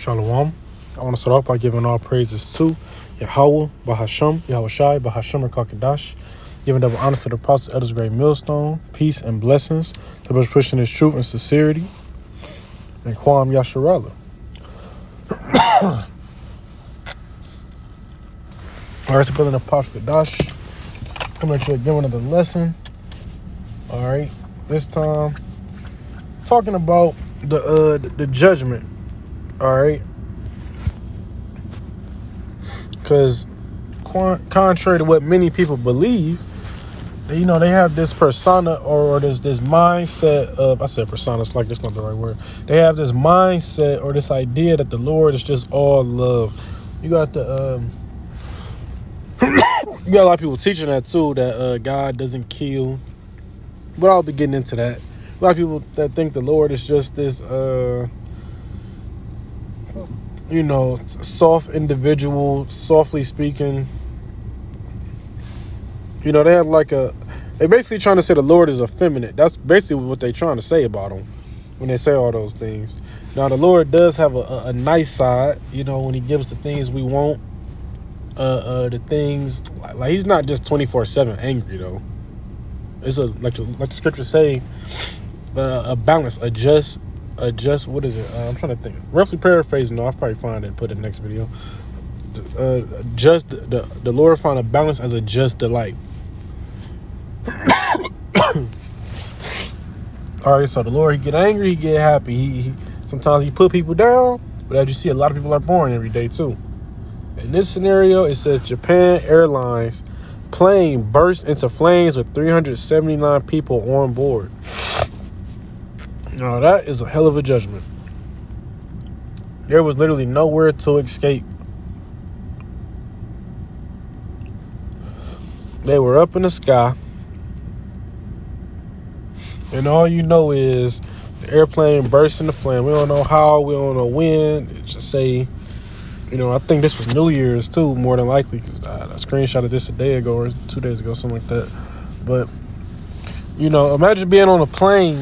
Shalom. I want to start off by giving all praises to Yahweh, Bahasham, Yahweh Shai, Bahasham, Kakadash, giving double honor to the Prophet of this great millstone, peace and blessings, the best pushing his truth and sincerity, and Kwam Yasharallah. All right, so brother Apostle Kadash, coming at you again with another lesson. All right, this time talking about the judgment. All right, because contrary to what many people believe, they have this persona or this mindset of, I said persona, it's like that's not the right word. They have this mindset or this idea that the Lord is just all love. You got you got a lot of people teaching that too, that God doesn't kill. But I'll be getting into that. A lot of people that think the Lord is just this soft individual, softly speaking. They have they basically trying to say the Lord is effeminate. That's basically what they're trying to say about him when they say all those things. Now, the Lord does have a nice side, when he gives the things we want, the things, like he's not just 24/7 angry, though. It's like the scriptures say, a balance, a just, what is it? I'm trying to think. Roughly paraphrasing, though, I'll probably find it and put it in the next video. The Lord found a balance as a just delight. All right, so the Lord, he get angry, he get happy. Sometimes he put people down, but as you see, a lot of people are born every day too. In this scenario, it says Japan Airlines plane burst into flames with 379 people on board. Now, that is a hell of a judgment. There was literally nowhere to escape. They were up in the sky, and all you know is the airplane burst into flame. We don't know how, we don't know when. It just say, I think this was New Year's too, more than likely, because I screenshotted this a day ago or 2 days ago, something like that. But, imagine being on a plane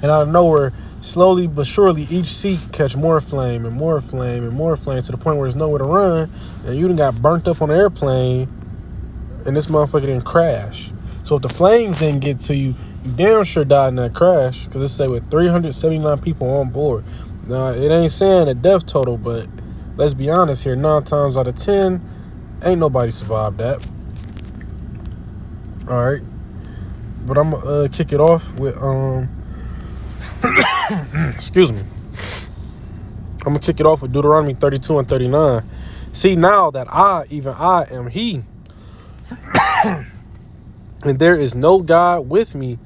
and out of nowhere, slowly but surely, each seat catch more flame and more flame and more flame to the point where there's nowhere to run, and you done got burnt up on the airplane, and this motherfucker didn't crash. So if the flames didn't get to you, you damn sure died in that crash, because it say with 379 people on board. Now, it ain't saying a death total, but let's be honest here, 9 times out of 10, ain't nobody survived that. All right. But I'm going to kick it off with, excuse me. I'm going to kick it off with Deuteronomy 32 and 39. See, now that I am he, and there is no God with me,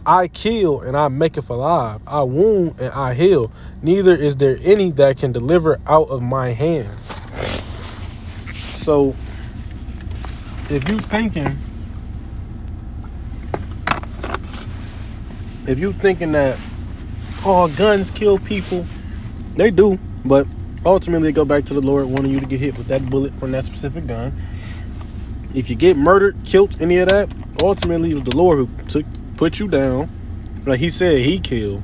I kill and I maketh alive. I wound and I heal. Neither is there any that can deliver out of my hand. So, if you thinking that all guns kill people, they do. But ultimately, they go back to the Lord wanting you to get hit with that bullet from that specific gun. If you get murdered, killed, any of that, ultimately it was the Lord who put you down. Like he said, he killed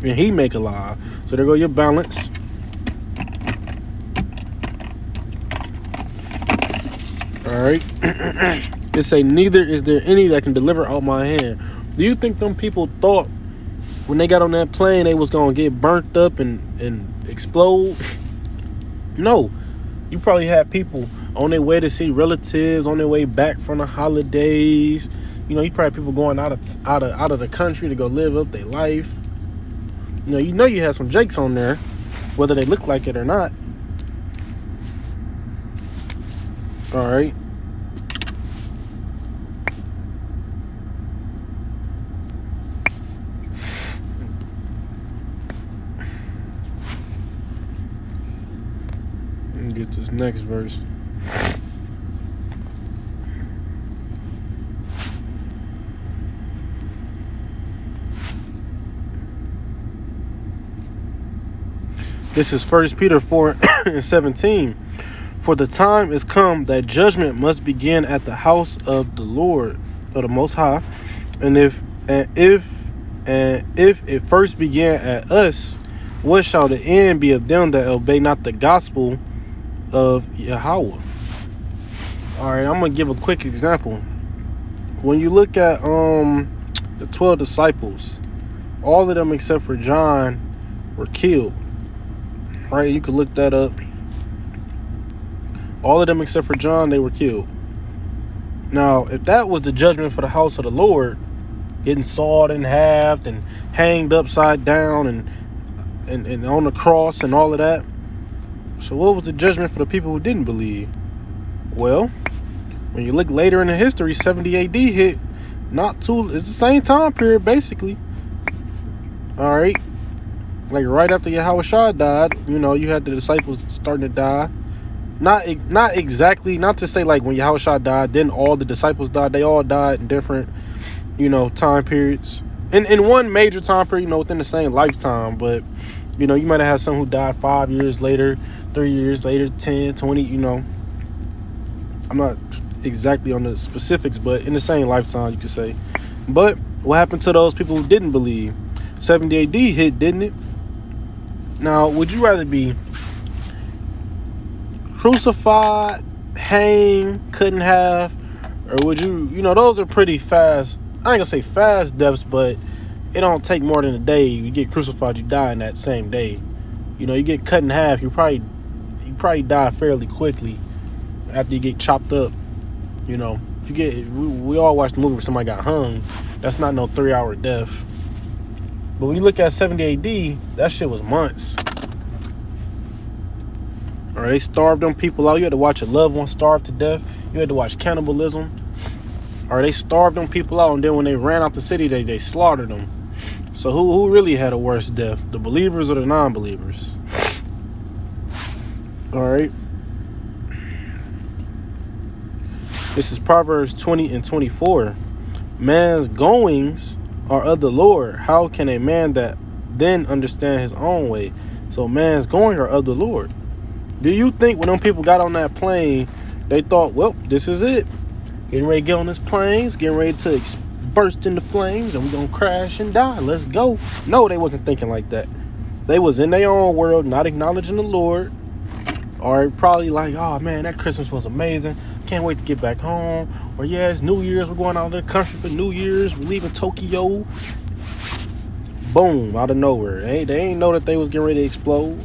and he make alive. So there go your balance. All right. It say, neither is there any that can deliver out my hand. Do you think them people thought when they got on that plane they was gonna get burnt up and explode? No. You probably had people on their way to see relatives, on their way back from the holidays. You probably people going out of the country to go live up their life. You had some jakes on there, whether they look like it or not. All right. Let me get this next verse. This is 1 Peter 4 and 17. For the time is come that judgment must begin at the house of the Lord, of the Most High. And if it first began at us, What shall the end be of them that obey not the gospel of Yahweh? All right, I'm gonna give a quick example. When you look at the 12 disciples, all of them except for John were killed. Right? You could look that up. All of them except for John, they were killed. Now, if that was the judgment for the house of the Lord, getting sawed in half and hanged upside down and on the cross and all of that, so what was the judgment for the people who didn't believe? Well, when you look later in the history, 70 AD hit. It's the same time period, basically. All right. Like right after Yahushua died, you had the disciples starting to die. Not exactly, not to say like when Yahushua died, then all the disciples died. They all died in different, time periods. In one major time period, within the same lifetime. But, you might have had some who died 5 years later, 3 years later, 10, 20, I'm not exactly on the specifics, but in the same lifetime, you could say. But what happened to those people who didn't believe? 70 AD hit, didn't it? Now, would you rather be crucified, hanged, couldn't have, or would you, those are pretty fast. I ain't gonna say fast deaths, but it don't take more than a day. You get crucified, you die in that same day. You get cut in half, you probably die fairly quickly after you get chopped up. If you get, we all watched the movie where somebody got hung. That's not no 3-hour death. But when you look at 70 AD, that shit was months. Or they starved them people out. You had to watch a loved one starve to death. You had to watch cannibalism. Or they starved them people out, and then when they ran out the city, they slaughtered them. So who really had a worse death? The believers or the non-believers? All right. This is Proverbs 20 and 24. Man's goings are of the Lord. How can a man that then understand his own way? So man's going are of the Lord. Do you think when them people got on that plane, they thought, well, this is it. Getting ready to get on this plane, getting ready to burst into flames, and we're going to crash and die. Let's go. No, they wasn't thinking like that. They was in their own world, not acknowledging the Lord. Or probably like, oh, man, that Christmas was amazing. Can't wait to get back home. Or, yeah, it's New Year's. We're going out of the country for New Year's. We're leaving Tokyo. Boom, out of nowhere. They ain't know that they was getting ready to explode.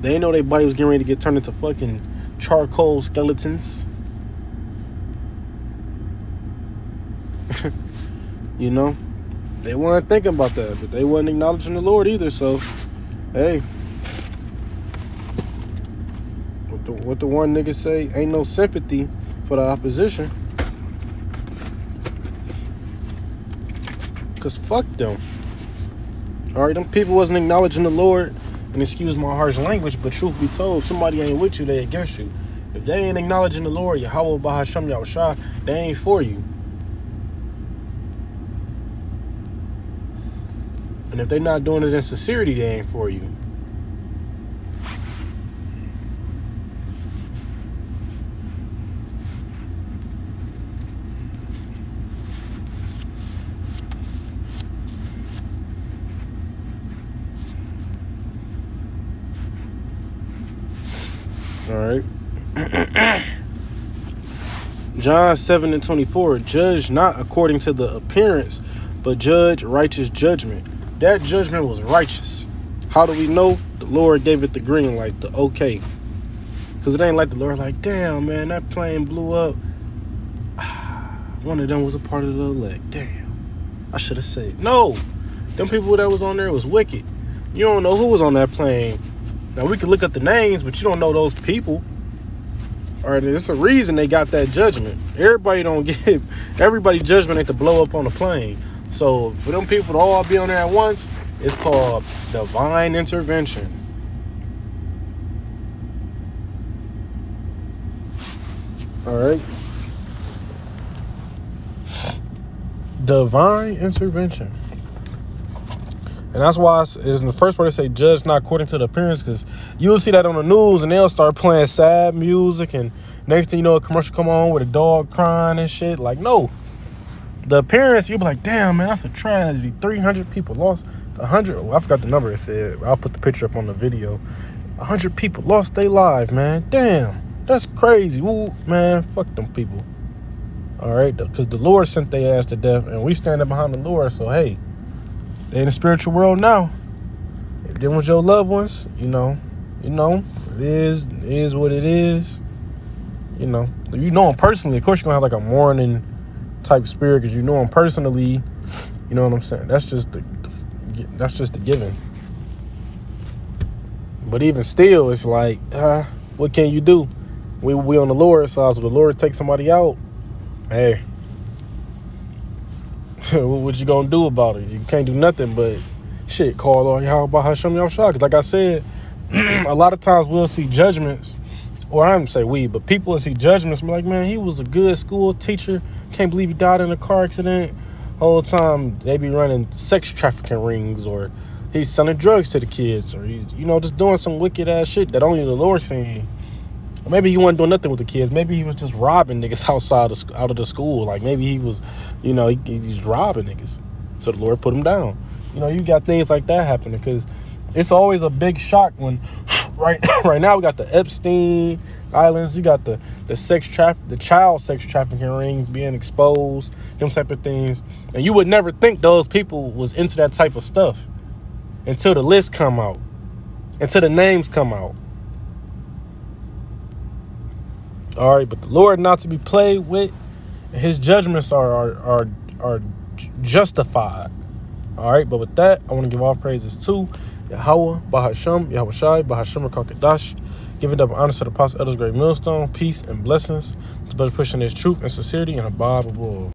They ain't know their body was getting ready to get turned into fucking charcoal skeletons. They weren't thinking about that, but they wasn't acknowledging the Lord either. So, hey, what the one nigga say? Ain't no sympathy for the opposition. Cause fuck them. All right, them people wasn't acknowledging the Lord. And excuse my harsh language, but truth be told, somebody ain't with you, they against you. If they ain't acknowledging the Lord, Yahweh Bahasham Yahushua, they ain't for you. And if they not doing it in sincerity, they ain't for you. All right. John 7 and 24. Judge not according to the appearance, but judge righteous judgment. That judgment was righteous. How do we know? The Lord gave it the green light, the okay. Because it ain't like the Lord like, damn, man, that plane blew up. One of them was a part of the elect. Damn. I should have said. No. Them people that was on there was wicked. You don't know who was on that plane. Now, we can look up the names, but you don't know those people. All right, there's a reason they got that judgment. Everybody's judgment ain't to blow up on the plane. So, for them people to all be on there at once, it's called divine intervention. All right. Divine intervention. And that's why it's in the first part they say judge not according to the appearance, because you'll see that on the news and they'll start playing sad music, and next thing you know, a commercial come on with a dog crying and shit. Like, no. The appearance, you'll be like, damn, man, that's a tragedy. 300 people lost 100, well, I forgot the number it said. I'll put the picture up on the video. 100 people lost their lives, man. Damn, that's crazy. Ooh, man, fuck them people. All right, because the Lord sent their ass to death, and we standing behind the Lord. So hey, they in the spiritual world now. If them was your loved ones, you know, it is what it is. You know them personally. Of course, you're gonna have like a mourning type spirit because you know them personally. You know what I'm saying? That's just the given. But even still, it's like, what can you do? We on the Lord's side, so the Lord takes somebody out. Hey, what you gonna do about it? You can't do nothing but shit. Call on y'all about Hashem Yahshua. Because like I said, a lot of times we'll see judgments, or I don't say we, but people will see judgments and be like, man, he was a good school teacher. Can't believe he died in a car accident. Whole time they be running sex trafficking rings, or he's selling drugs to the kids, or he's, just doing some wicked ass shit that only the Lord seen. Or maybe he wasn't doing nothing with the kids. Maybe he was just robbing niggas out of the school. Like maybe he was, he's robbing niggas. So the Lord put him down. You got things like that happening because it's always a big shock when right now we got the Epstein Islands, you got the child sex trafficking rings being exposed, them type of things. And you would never think those people was into that type of stuff until the list come out, until the names come out. All right, but the Lord not to be played with, and his judgments are justified. All right, but with that, I want to give all praises to Yahweh, Bahasham, Yahweh Shai, Bahasham Kakadash, giving up honor to the Apostle Elders Great Millstone, peace and blessings, to pushing his truth and sincerity in a Bible.